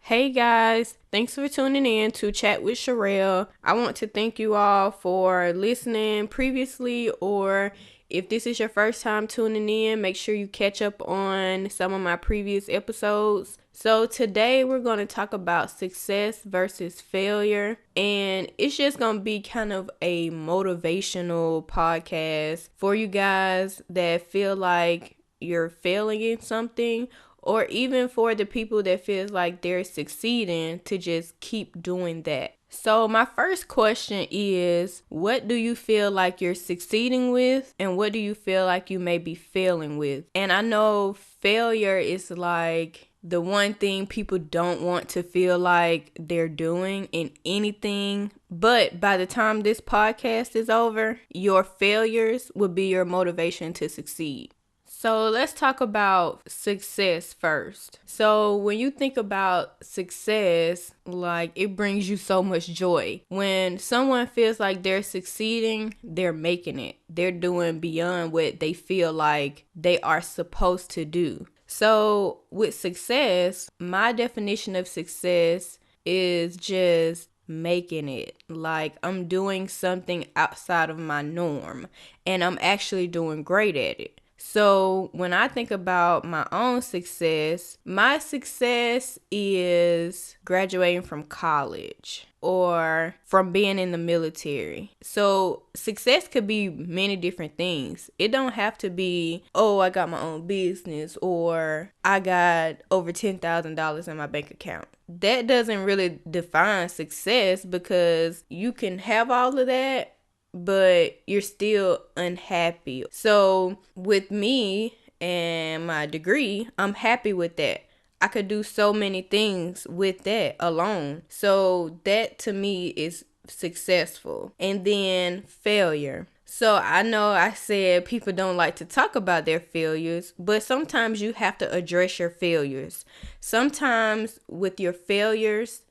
Hey guys, thanks for tuning in to Chat with Sherelle. I want to thank you all for listening previously, or if this is your first time tuning in, make sure you catch up on some of my previous episodes. So today we're going to talk about success versus failure, and it's just going to be kind of a motivational podcast for you guys that feel like you're failing in something, or even for the people that feels like they're succeeding, to just keep doing that. So my first question is, what do you feel like you're succeeding with, and what do you feel like you may be failing with? And I know failure is like the one thing people don't want to feel like they're doing in anything. But by the time this podcast is over, your failures will be your motivation to succeed. So let's talk about success first. So when you think about success, like, it brings you so much joy. When someone feels like they're succeeding, they're making it. They're doing beyond what they feel like they are supposed to do. So with success, my definition of success is just making it. Like, I'm doing something outside of my norm, and I'm actually doing great at it. So when I think about my own success, my success is graduating from college or from being in the military. So success could be many different things. It don't have to be, oh, I got my own business, or I got over $10,000 in my bank account. That doesn't really define success, because you can have all of that, but you're still unhappy. So with me and my degree, I'm happy with that. I could do so many things with that alone. So that to me is successful. And then failure. So I know I said people don't like to talk about their failures, but sometimes you have to address your failures. Sometimes with your failures,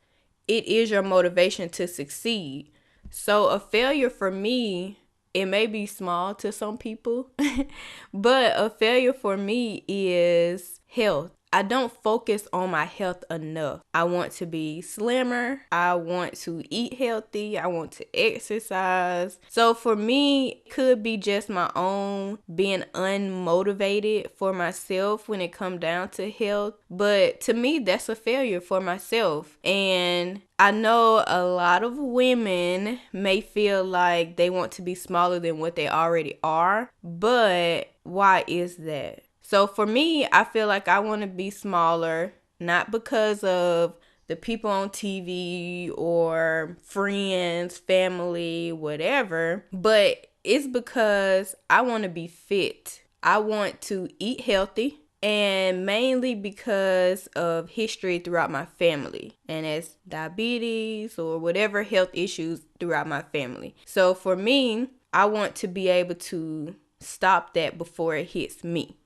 it is your motivation to succeed. So a failure for me, it may be small to some people, but a failure for me is health. I don't focus on my health enough. I want to be slimmer. I want to eat healthy. I want to exercise. So for me, it could be just my own being unmotivated for myself when it comes down to health. But to me, that's a failure for myself. And I know a lot of women may feel like they want to be smaller than what they already are. But why is that? So for me, I feel like I want to be smaller, not because of the people on TV or friends, family, whatever, but it's because I want to be fit. I want to eat healthy, and mainly because of history throughout my family, and it's diabetes or whatever health issues throughout my family. So for me, I want to be able to stop that before it hits me.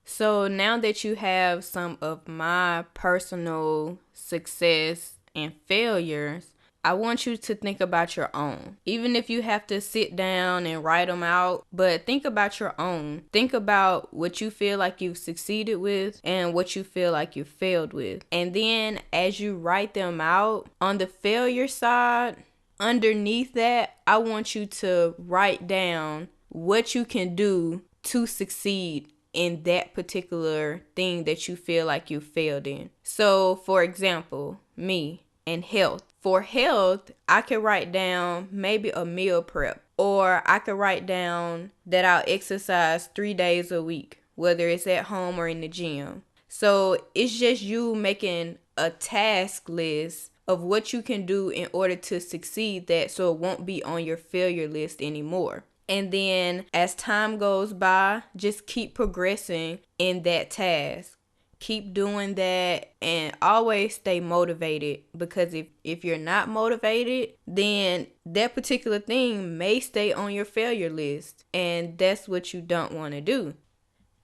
So now that you have some of my personal success and failures, I want you to think about your own. Even if you have to sit down and write them out, but think about your own. Think about what you feel like you've succeeded with and what you feel like you failed with. And then as you write them out, on the failure side, underneath that, I want you to write down what you can do to succeed in that particular thing that you feel like you failed in. So for example, me and health. For health, I could write down maybe a meal prep, or I could write down that I'll exercise 3 days a week, whether it's at home or in the gym. So it's just you making a task list of what you can do in order to succeed that, so it won't be on your failure list anymore. And then as time goes by, just keep progressing in that task. Keep doing that and always stay motivated, because if you're not motivated, then that particular thing may stay on your failure list, and that's what you don't want to do.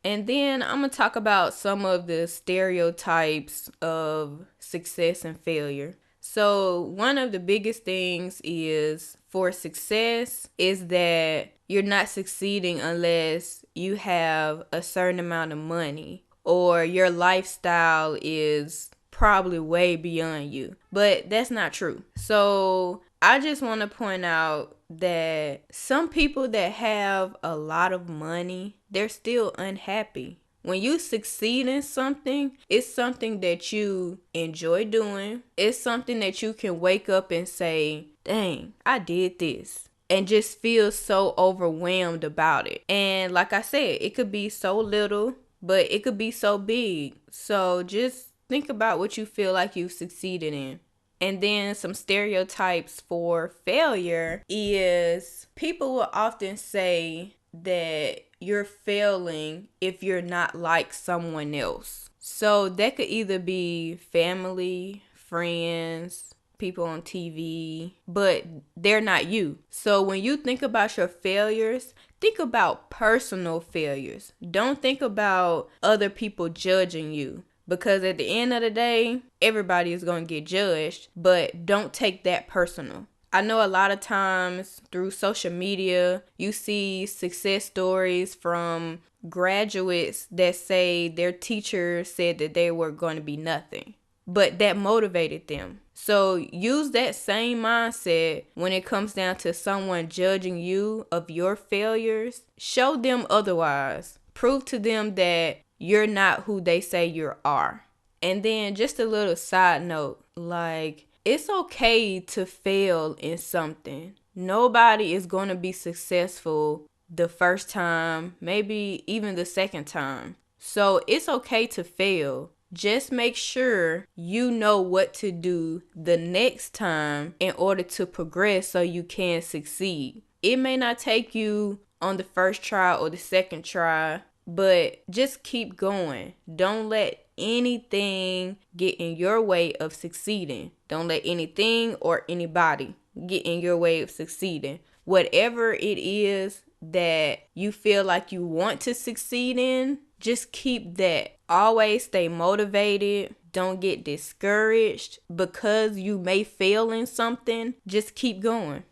And then I'm going to talk about some of the stereotypes of success and failure. So one of the biggest things is, for success, is that you're not succeeding unless you have a certain amount of money, or your lifestyle is probably way beyond you. But that's not true. So I just want to point out that some people that have a lot of money, they're still unhappy. When you succeed in something, it's something that you enjoy doing. It's something that you can wake up and say, dang, I did this. And just feel so overwhelmed about it. And like I said, it could be so little, but it could be so big. So just think about what you feel like you've succeeded in. And then some stereotypes for failure is people will often say that you're failing if you're not like someone else. So that could either be family, friends, people on TV, but they're not you. So when you think about your failures, think about personal failures. Don't think about other people judging you. Because at the end of the day, everybody is going to get judged, but don't take that personal. I know a lot of times through social media, you see success stories from graduates that say their teacher said that they were going to be nothing, but that motivated them. So use that same mindset when it comes down to someone judging you of your failures. Show them otherwise. Prove to them that you're not who they say you are. And then just a little side note, like, it's okay to fail in something. Nobody is going to be successful the first time, maybe even the second time. So it's okay to fail. Just make sure you know what to do the next time in order to progress so you can succeed. It may not take you on the first try or the second try, but just keep going. Don't let anything get in your way of succeeding. Don't let anything or anybody get in your way of succeeding. Whatever it is that you feel like you want to succeed in, just keep that. Always stay motivated. Don't get discouraged because you may fail in something. Just keep going.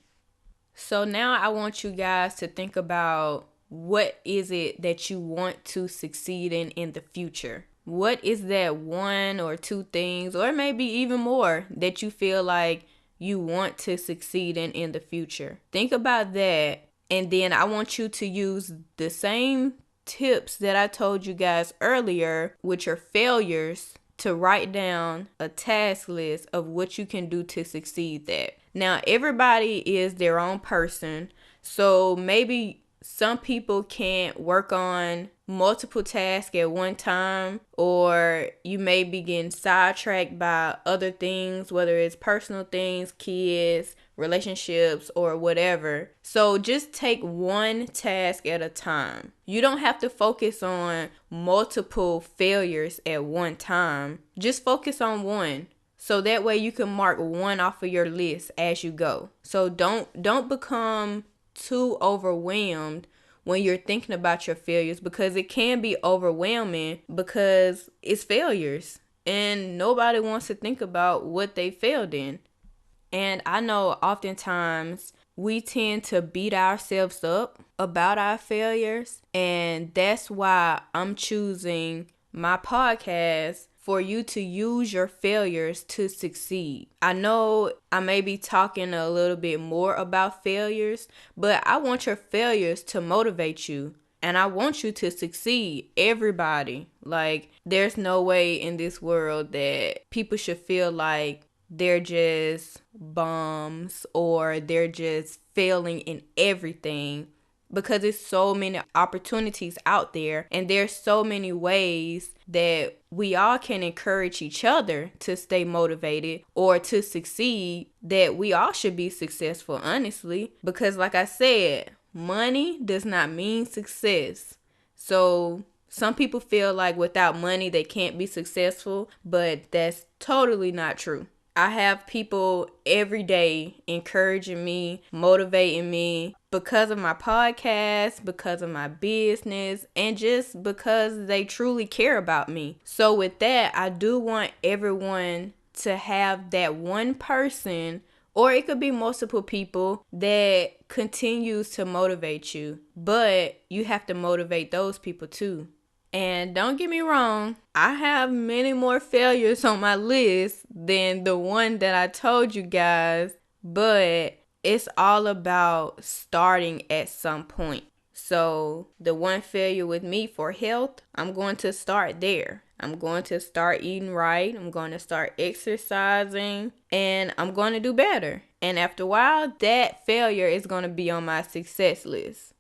So now I want you guys to think about, what is it that you want to succeed in the future? What is that one or two things, or maybe even more, that you feel like you want to succeed in the future? Think about that. And then I want you to use the same tips that I told you guys earlier with your failures to write down a task list of what you can do to succeed that. Now, everybody is their own person. So maybe some people can't work on multiple tasks at one time, or you may be getting sidetracked by other things, whether it's personal things, kids, relationships, or whatever. So just take one task at a time. You don't have to focus on multiple failures at one time. Just focus on one. So that way you can mark one off of your list as you go. So don't become too overwhelmed when you're thinking about your failures, because it can be overwhelming because it's failures and nobody wants to think about what they failed in. And I know oftentimes we tend to beat ourselves up about our failures, and that's why I'm choosing my podcast for you to use your failures to succeed. I know I may be talking a little bit more about failures, but I want your failures to motivate you. And I want you to succeed, everybody. Like, there's no way in this world that people should feel like they're just bums or they're just failing in everything, because there's so many opportunities out there, and there's so many ways that we all can encourage each other to stay motivated or to succeed, that we all should be successful, honestly. Because like I said, money does not mean success. So some people feel like without money they can't be successful, but that's totally not true. I have people every day encouraging me, motivating me because of my podcast, because of my business, and just because they truly care about me. So with that, I do want everyone to have that one person, or it could be multiple people, that continues to motivate you. But you have to motivate those people too. And don't get me wrong, I have many more failures on my list than the one that I told you guys, but it's all about starting at some point. So the one failure with me for health, I'm going to start there. I'm going to start eating right. I'm going to start exercising, and I'm going to do better. And after a while, that failure is going to be on my success list.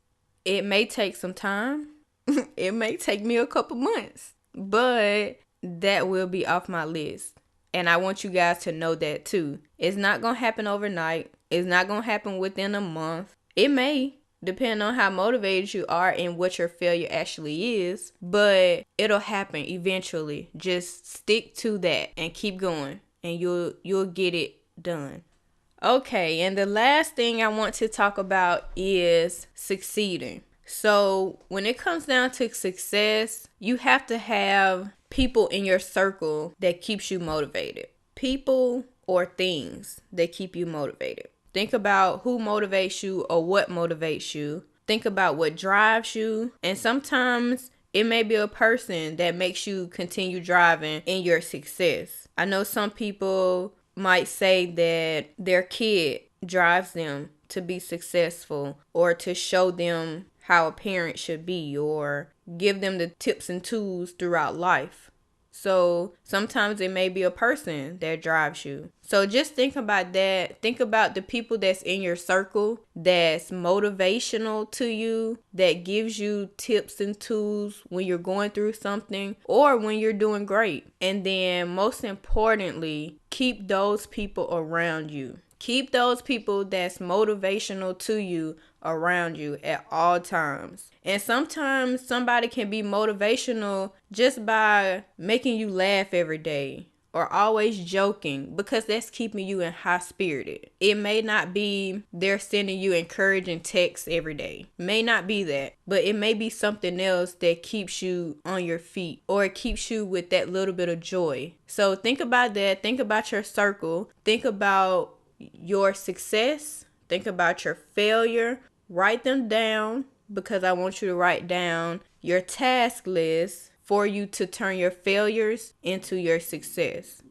It may take some time. It may take me a couple months, but that will be off my list. And I want you guys to know that too. It's not going to happen overnight. It's not going to happen within a month. It may, depending on how motivated you are and what your failure actually is, but it'll happen eventually. Just stick to that and keep going, and you'll get it done. Okay, and the last thing I want to talk about is succeeding. So when it comes down to success, you have to have people in your circle that keeps you motivated. People or things that keep you motivated. Think about who motivates you or what motivates you. Think about what drives you. And sometimes it may be a person that makes you continue driving in your success. I know some people might say that their kid drives them to be successful or to show them how a parent should be or give them the tips and tools throughout life. So sometimes it may be a person that drives you. So just think about that. Think about the people that's in your circle that's motivational to you, that gives you tips and tools when you're going through something or when you're doing great. And then most importantly, keep those people around you. Keep those people that's motivational to you around you at all times. And sometimes somebody can be motivational just by making you laugh every day or always joking, because that's keeping you in high spirited. It may not be they're sending you encouraging texts every day. May not be that, but it may be something else that keeps you on your feet or it keeps you with that little bit of joy. So think about that. Think about your circle. Think about your success. Think about your failure. Write them down, because I want you to write down your task list for you to turn your failures into your success.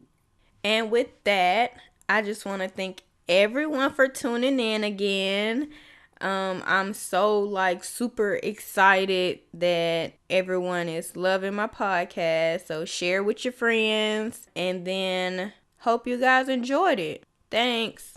And with that, I just want to thank everyone for tuning in again. I'm so super excited that everyone is loving my podcast. So share with your friends, and then hope you guys enjoyed it. Thanks.